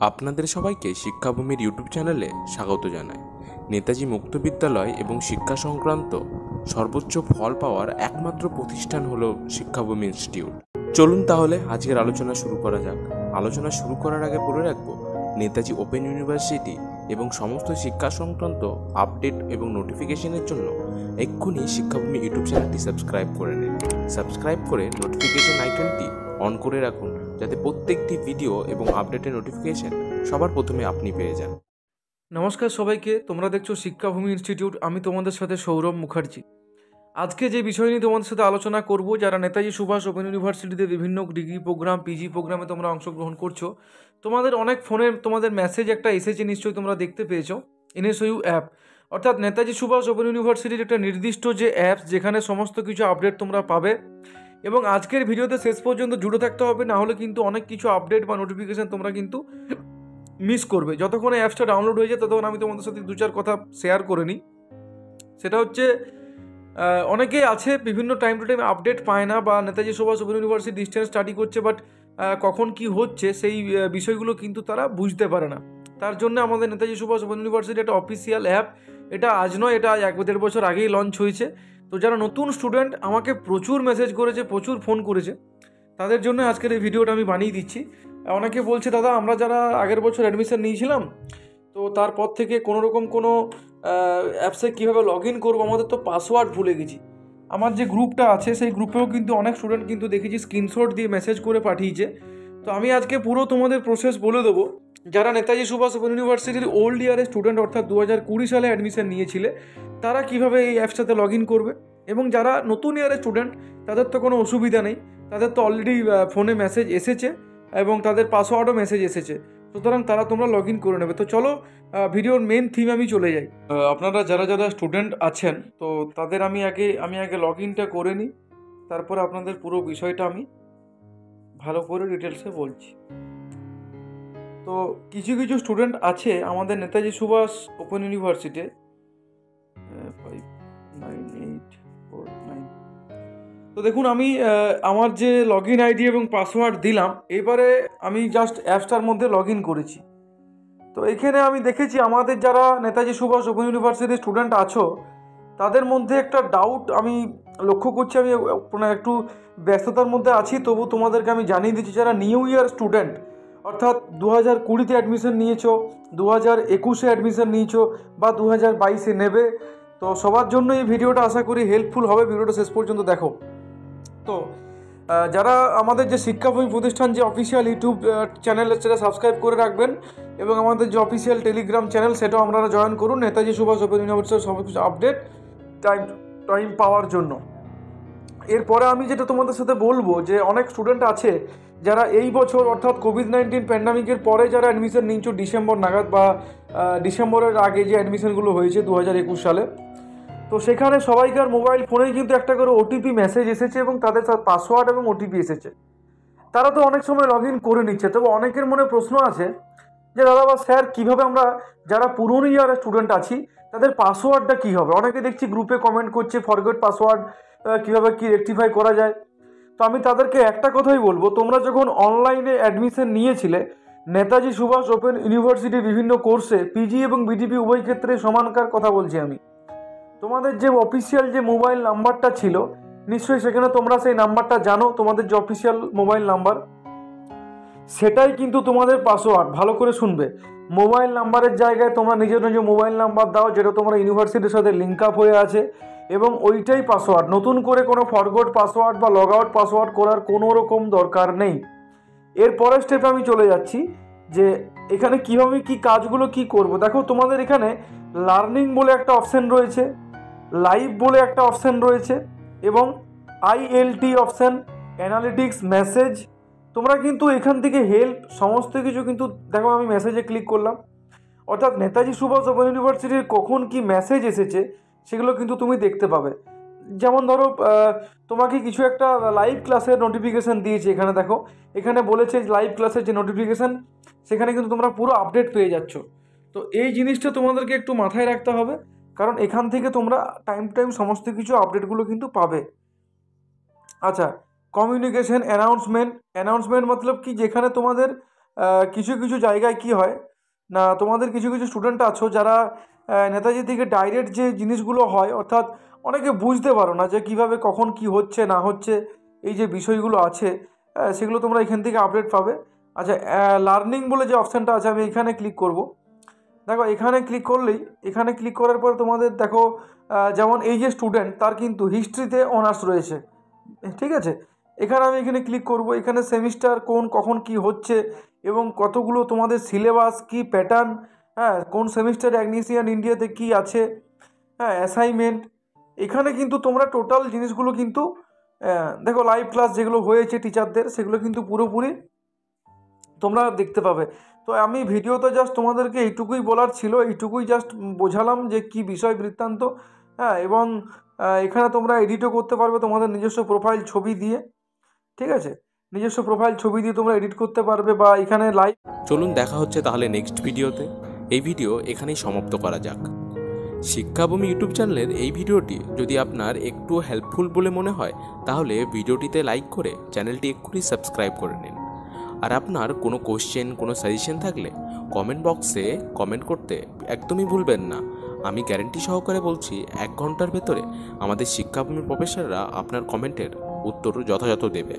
আপনাদের সবাইকে শিক্ষাভূমির ইউটিউব চ্যানেলে স্বাগত জানাই। নেতাজি মুক্ত বিদ্যালয় এবং শিক্ষা সংক্রান্ত সর্বোচ্চ ফল পাওয়ার একমাত্র প্রতিষ্ঠান হলো শিক্ষাভূমি ইনস্টিটিউট। চলুন তাহলে আজকের আলোচনা শুরু করা যাক। আলোচনা শুরু করার আগে বলে রাখবো, নেতাজি ওপেন ইউনিভার্সিটি এবং সমস্ত শিক্ষা সংক্রান্ত আপডেট এবং নোটিফিকেশনের জন্য এক্ষুনি শিক্ষাভূমি ইউটিউব চ্যানেলটি সাবস্ক্রাইব করে নিন। সাবস্ক্রাইব করে নোটিফিকেশন আইকনটি অন করে রাখুন, যাতে প্রত্যেকটি ভিডিও এবং আপডেটের নোটিফিকেশন সবার প্রথমে আপনি পেয়ে যান। নমস্কার সবাইকে, তোমরা দেখছো শিক্ষাভূমি ইনস্টিটিউট। আমি তোমাদের সাথে সৌরভ মুখার্জি। আজকে যে বিষয় নিয়ে তোমাদের সাথে আলোচনা করব, যারা নেতাজি সুভাষ ওপেন ইউনিভার্সিটিতে বিভিন্ন ডিগ্রি প্রোগ্রাম, পিজি প্রোগ্রামে তোমরা অংশগ্রহণ করছো, তোমাদের অনেক ফোনে তোমাদের মেসেজ একটা এসেছে, নিশ্চয়ই তোমরা দেখতে পেয়েছো, এনএসইউ অ্যাপ। অর্থাৎ নেতাজি সুভাষ ওপেন ইউনিভার্সিটির একটা নির্দিষ্ট যে অ্যাপস, যেখানে সমস্ত কিছু আপডেট তোমরা পাবে। এবং আজকের ভিডিওতে শেষ পর্যন্ত জুড়ে থাকতে হবে, না হলে কিন্তু অনেক কিছু আপডেট বা নোটিফিকেশান তোমরা কিন্তু মিস করবে। যতক্ষণ অ্যাপসটা ডাউনলোড হয়ে যায় ততক্ষণ আমি তোমাদের সাথে দু চার কথা শেয়ার করে নিই। সেটা হচ্ছে, অনেকেই আছে বিভিন্ন টাইম টু টাইম আপডেট পায় না, বা Netaji Subhas Open University distance study করছে, বাট কখন কি হচ্ছে সেই বিষয়গুলো কিন্তু তারা বুঝতে পারে না। তার জন্য আমাদের নেতাজি সুভাষ ওপেন ইউনিভার্সিটি একটা অফিসিয়াল অ্যাপ। এটা আজ নয়, এটা 1-1.5 বছর আগেই লঞ্চ হয়েছে। তো যারা নতুন স্টুডেন্ট আমাকে প্রচুর মেসেজ করেছে, প্রচুর ফোন করেছে, তাদের জন্য আজকের এই ভিডিওটা আমি বানিয়ে দিচ্ছি। অনেকে বলছে, দাদা আমরা যারা আগের বছর অ্যাডমিশন নিয়েছিলাম, তো তারপর থেকে কোনো অ্যাপসে কীভাবে লগ ইন করবো, আমাদের তো পাসওয়ার্ড ভুলে গেছি। আমার যে গ্রুপটা আছে সেই গ্রুপেও কিন্তু অনেক স্টুডেন্ট কিন্তু দেখেছি স্ক্রিনশট দিয়ে মেসেজ করে পাঠিয়েছে। তো আমি আজকে পুরো তোমাদের প্রসেস বলে দেবো। যারা নেতাজি সুভাষ ওপেন ইউনিভার্সিটির ওল্ড ইয়ারের স্টুডেন্ট, অর্থাৎ 2020 সালে অ্যাডমিশন নিয়েছিলে, তারা কীভাবে এই অ্যাপসটাতে লগ ইন করবে। এবং যারা নতুন ইয়ারের স্টুডেন্ট, তাদের তো কোনো অসুবিধা নেই, তাদের তো অলরেডি ফোনে মেসেজ এসেছে এবং তাদের পাসওয়ার্ডও মেসেজ এসেছে, সুতরাং তারা তোমরা লগ ইন করে নেবে। তো চলো ভিডিওর মেন থিম আমি চলে যাই। আপনারা যারা যারা স্টুডেন্ট আছেন, তো তাদের আমি আগে লগ ইনটা করে নিই, তারপরে আপনাদের পুরো বিষয়টা আমি ভালো করে ডিটেলসে বলছি। তো কিছু কিছু স্টুডেন্ট আছে আমাদের নেতাজি সুভাষ ওপেন ইউনিভার্সিটি 59849। তো দেখুন, আমি আমার যে লগ ইন আইডি এবং পাসওয়ার্ড দিলাম, এবারে আমি জাস্ট অ্যাপসটার মধ্যে লগ ইন করেছি। তো এখানে আমি দেখেছি আমাদের যারা নেতাজি সুভাষ ওপেন ইউনিভার্সিটির স্টুডেন্ট আছো, তাদের মধ্যে একটা ডাউট আমি লক্ষ্য করছি। আমি একটু ব্যস্ততার মধ্যে আছি, তবু তোমাদেরকে আমি জানিয়ে দিচ্ছি, যারা নিউ ইয়ার স্টুডেন্ট, অর্থাৎ 2020-তে অ্যাডমিশন নিয়েছো, 2021-এ অ্যাডমিশন নিয়েছো, বা 2022-এ নেবে, তো সবার জন্য এই ভিডিওটা আশা করি হেল্পফুল হবে। ভিডিওটা শেষ পর্যন্ত দেখো। তো যারা আমাদের যে শিক্ষাভূমি প্রতিষ্ঠান যে অফিসিয়াল ইউটিউব চ্যানেল, সেটা সাবস্ক্রাইব করে রাখবেন, এবং আমাদের যে অফিসিয়াল টেলিগ্রাম চ্যানেল, সেটাও আপনারা জয়েন করুন, নেতাজি সুভাষ ওপেন ইউনিভার্সিটির সব কিছু আপডেট টাইম পাওয়ার জন্য। এরপরে আমি যেটা তোমাদের সাথে বলবো, যে অনেক স্টুডেন্ট আছে যারা এই বছর, অর্থাৎ কোভিড-19 প্যান্ডামিকের পরে যারা অ্যাডমিশন নিয়েছো ডিসেম্বর নাগাদ, বা ডিসেম্বরের আগে যে অ্যাডমিশনগুলো হয়েছে 2021 সালে, তো সেখানে সবাইকার মোবাইল ফোনেই কিন্তু একটা করে ওটিপি মেসেজ এসেছে, এবং তাদের পাসওয়ার্ড এবং ওটিপি এসেছে। তারা তো অনেক সময় লগ ইন করে নিচ্ছে। তবে অনেকের মনে প্রশ্ন আছে যে, দাদা বা স্যার, কীভাবে আমরা যারা পুরনো ইয়ারের স্টুডেন্ট আছি, তাদের পাসওয়ার্ডটা কী হবে? অনেকে দেখছি গ্রুপে কমেন্ট করছে ফরগেট পাসওয়ার্ড, কীভাবে কি রেকটিফাই করা যায়। তো আমি তাদেরকে একটা কথাই বলবো, তোমরা যখন অনলাইনে অ্যাডমিশন নিয়েছিলে নেতাজি সুভাষ ওপেন ইউনিভার্সিটির বিভিন্ন কোর্সে, পিজি এবং বিটিপি উভয় ক্ষেত্রে সমানকার কথা বলছি আমি, তোমাদের যে অফিসিয়াল যে মোবাইল নাম্বারটা ছিল, নিশ্চয়ই সেখানে তোমরা সেই নাম্বারটা জানো, তোমাদের যে অফিসিয়াল মোবাইল নাম্বার, সেটাই কিন্তু তোমাদের পাসওয়ার্ড। ভালো করে শুনবে, মোবাইল নাম্বারের জায়গায় তোমরা নিজের নিজের মোবাইল নাম্বার দাও, যেটা তোমরা ইউনিভার্সিটির সাথে লিঙ্ক আপ হয়ে আছে, এবং ওইটাই পাসওয়ার্ড। নতুন করে কোনো ফরগট পাসওয়ার্ড বা লগ আউট পাসওয়ার্ড করার কোনো রকম দরকার নেই। এর পরের স্টেপে আমি চলে যাচ্ছি, যে এখানে কীভাবে কি কাজগুলো কি করব। দেখো, তোমাদের এখানে লার্নিং বলে একটা অপশান রয়েছে, লাইভ বলে একটা অপশান রয়েছে, এবং আইএলটি অপশান, অ্যানালিটিক্স, মেসেজ। তোমরা কিন্তু এখান থেকে হেল্প সমস্ত কিছু কিন্তু দেখো, আমি মেসেজে ক্লিক করলাম, অর্থাৎ নেতাজি সুভাষ ওপেন ইউনিভার্সিটির কখন কি মেসেজ এসেছে সেগুলো কিন্তু তুমি দেখতে পাবে। যেমন ধরো, তোমাকে কিছু একটা লাইভ ক্লাসের নোটিফিকেশান দিয়েছে, এখানে দেখো, এখানে বলেছে লাইভ ক্লাসের যে নোটিফিকেশান, সেখানে কিন্তু তোমরা পুরো আপডেট পেয়ে যাচ্ছ। তো এই জিনিসটা তোমাদেরকে একটু মাথায় রাখতে হবে, কারণ এখান থেকে তোমরা টাইম টু টাইম সমস্ত কিছু আপডেটগুলো কিন্তু পাবে। আচ্ছা, কমিউনিকেশন, অ্যানাউন্সমেন্ট মতলব কি, যেখানে তোমাদের কিছু কিছু জায়গায় কি হয় না, তোমাদের কিছু কিছু স্টুডেন্ট আছো যারা নেতাজি থেকে ডাইরেক্ট যে জিনিসগুলো হয়, অর্থাৎ অনেকে বুঝতে পারো না যে কিভাবে কখন কি হচ্ছে না হচ্ছে, এই যে বিষয়গুলো আছে সেগুলো তোমরা এখান থেকে আপডেট পাবে। আচ্ছা, লার্নিং বলে যে অপশানটা আছে, আমি এখানে ক্লিক করব। দেখো এখানে ক্লিক করলেই, এখানে ক্লিক করার পর তোমাদের দেখো যেমন এই যে স্টুডেন্ট তার কিন্তু হিস্ট্রিতে অনার্স রয়েছে, ঠিক আছে। এখানে ক্লিক করব, এখানে সেমিস্টার কখন কি হচ্ছে এবং কতগুলো তোমাদের সিলেবাস কি প্যাটার্ন, হ্যাঁ কোন সেমিস্টারে অ্যাগনিসিয়ান ইন্ডিয়াতে কি আছে, হ্যাঁ অ্যাসাইনমেন্ট। এখানে কিন্তু তোমরা টোটাল জিনিসগুলো কিন্তু দেখো লাইভ ক্লাস যেগুলো হয়েছে টিচারদের সেগুলো কিন্তু পুরোপুরি তোমরা দেখতে পাবে। তো আমি ভিডিওতে জাস্ট তোমাদেরকে এইটুকুই বলার ছিল, এইটুকুই জাস্ট বোঝালাম যে কি বিষয় বৃত্তান্ত। হ্যাঁ, এবং এখানে তোমরা এডিটও করতে পারবে তোমাদের নিজস্ব প্রোফাইল ছবি দিয়ে, ঠিক আছে, নিজস্ব প্রোফাইল ছবি দিয়ে তোমরা এডিট করতে পারবে বা এখানে লাইভ। চলুন দেখা হচ্ছে তাহলে নেক্সট ভিডিওতে। এই ভিডিও এখানেই সমাপ্ত করা যাক। শিক্ষাভূমি ইউটিউব চ্যানেলের এই ভিডিওটি যদি আপনার একটু হেল্পফুল বলে মনে হয় তাহলে ভিডিওটিতে লাইক করে চ্যানেলটি এক্ষুনি সাবস্ক্রাইব করে নিন। আর আপনার কোনো কোশ্চেন, কোনো সাজেশন থাকলে কমেন্ট বক্সে কমেন্ট করতে একদমই ভুলবেন না। আমি গ্যারেন্টি সহকারে বলছি 1 ঘন্টার ভেতরে আমাদের শিক্ষাভূমির প্রফেসররা আপনার কমেন্টের উত্তর যথাযথ দেবে।